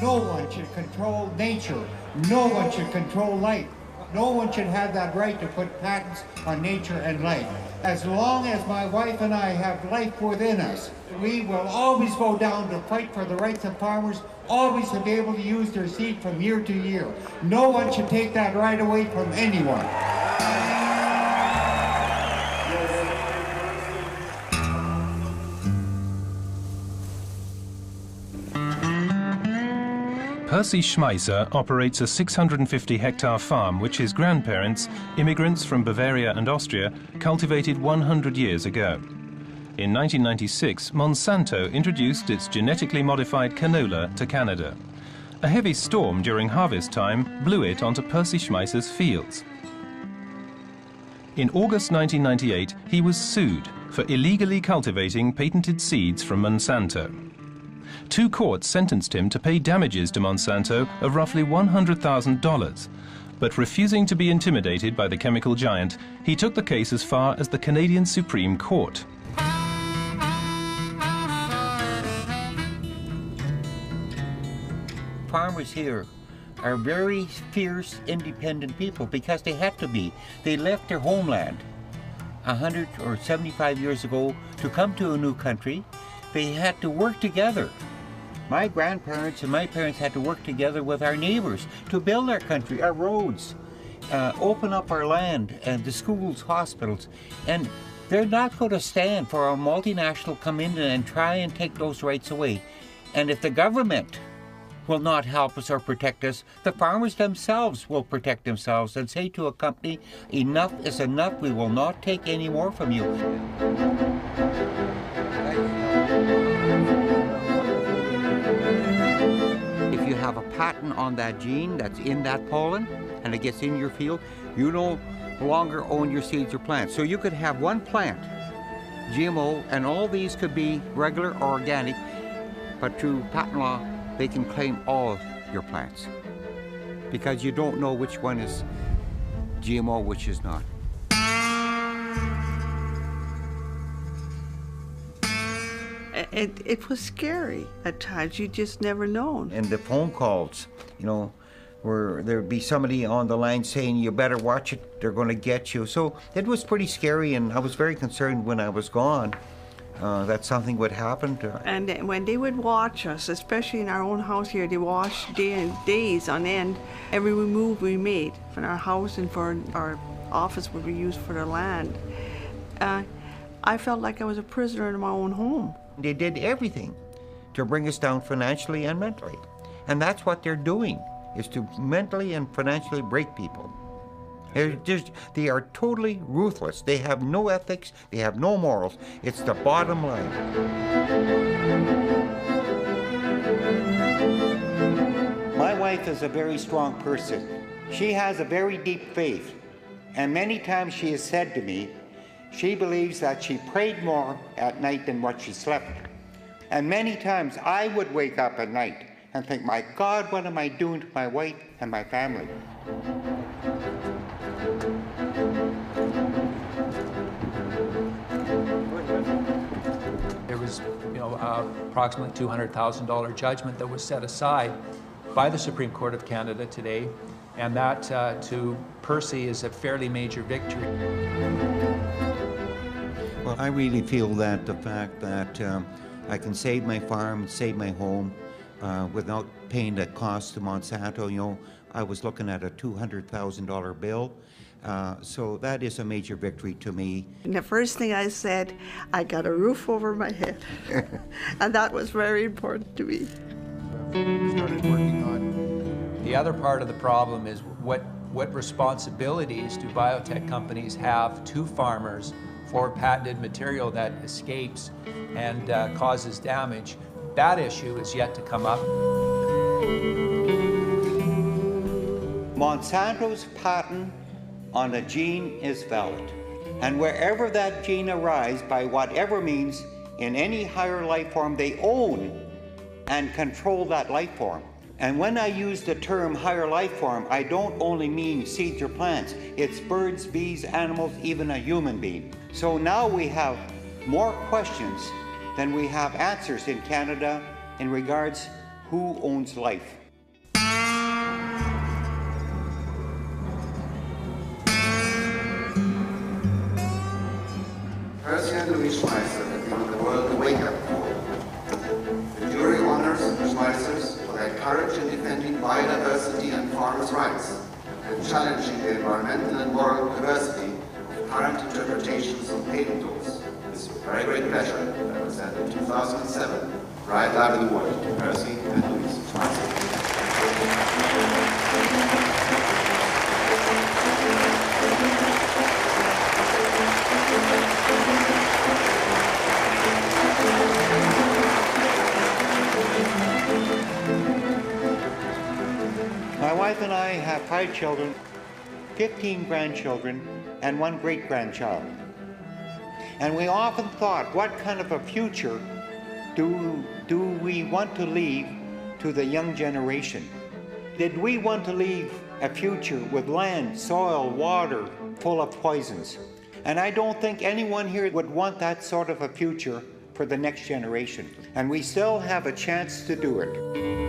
No one should control nature. No one should control life. No one should have that right to put patents on nature and life. As long as my wife and I have life within us, we will always go down to fight for the rights of farmers, always to be able to use their seed from year to year. No one should take that right away from anyone. Percy Schmeisser operates a 650-hectare farm which his grandparents, immigrants from Bavaria and Austria, cultivated 100 years ago. In 1996, Monsanto introduced its genetically modified canola to Canada. A heavy storm during harvest time blew it onto Percy Schmeisser's fields. In August 1998, he was sued for illegally cultivating patented seeds from Monsanto. 2 courts sentenced him to pay damages to Monsanto of roughly $100,000. But refusing to be intimidated by the chemical giant, he took the case as far as the Canadian Supreme Court. Farmers here are very fierce, independent people because they had to be. They left their homeland 100 or 75 years ago to come to a new country. They had to work together. My grandparents and my parents had to work together with our neighbors to build our country, our roads, open up our land, and the schools, hospitals. And they're not going to stand for a multinational come in and try and take those rights away. And if the government will not help us or protect us, the farmers themselves will protect themselves and say to a company, enough is enough, we will not take any more from you. If you have a patent on that gene that's in that pollen and it gets in your field, you no longer own your seeds or plants. So you could have one plant, GMO, and all these could be regular or organic, but through patent law, they can claim all your plants because you don't know which one is GMO, which is not. It was scary at times. You just never known. And the phone calls, you know, where there'd be somebody on the line saying, you better watch it, they're going to get you. So it was pretty scary, and I was very concerned when I was gone that something would happen to her. And when they would watch us, especially in our own house here, they watched days on end every move we made from our house and for our office where we used for the land. I felt like I was a prisoner in my own home. They did everything to bring us down financially and mentally. And that's what they're doing, is to mentally and financially break people. They are totally ruthless. They have no ethics, they have no morals. It's the bottom line. My wife is a very strong person. She has a very deep faith. And many times she has said to me, she believes that she prayed more at night than what she slept. And many times I would wake up at night and think, my God, what am I doing to my wife and my family? There was, approximately $200,000 judgment that was set aside by the Supreme Court of Canada today, and that to Percy is a fairly major victory. Well, I really feel that the fact that I can save my farm, save my home without paying the cost to Monsanto, I was looking at a $200,000 bill. So that is a major victory to me. And the first thing I said, I got a roof over my head. And that was very important to me. Started working on. The other part of the problem is what responsibilities do biotech companies have to farmers for patented material that escapes and causes damage. That issue is yet to come up. Monsanto's patent on a gene is valid. And wherever that gene arises, by whatever means, in any higher life form, they own and control that life form. And when I use the term higher life form, I don't only mean seeds or plants. It's birds, bees, animals, even a human being. So now we have more questions than we have answers in Canada in regards who owns life. Percy and Louis Schmeisser have given the world a wake-up call. The jury honors the Schmeissers for their courage in defending biodiversity and farmers' rights and challenging the environmental and moral perversity of current interpretations of patent laws. It is with very great pleasure that I present the 2007 Right Lively Award to Percy and Louis Schmeisser. My wife and I have 5 children, 15 grandchildren, and 1 great-grandchild. And we often thought, what kind of a future do we want to leave to the young generation? Did we want to leave a future with land, soil, water full of poisons? And I don't think anyone here would want that sort of a future for the next generation. And we still have a chance to do it.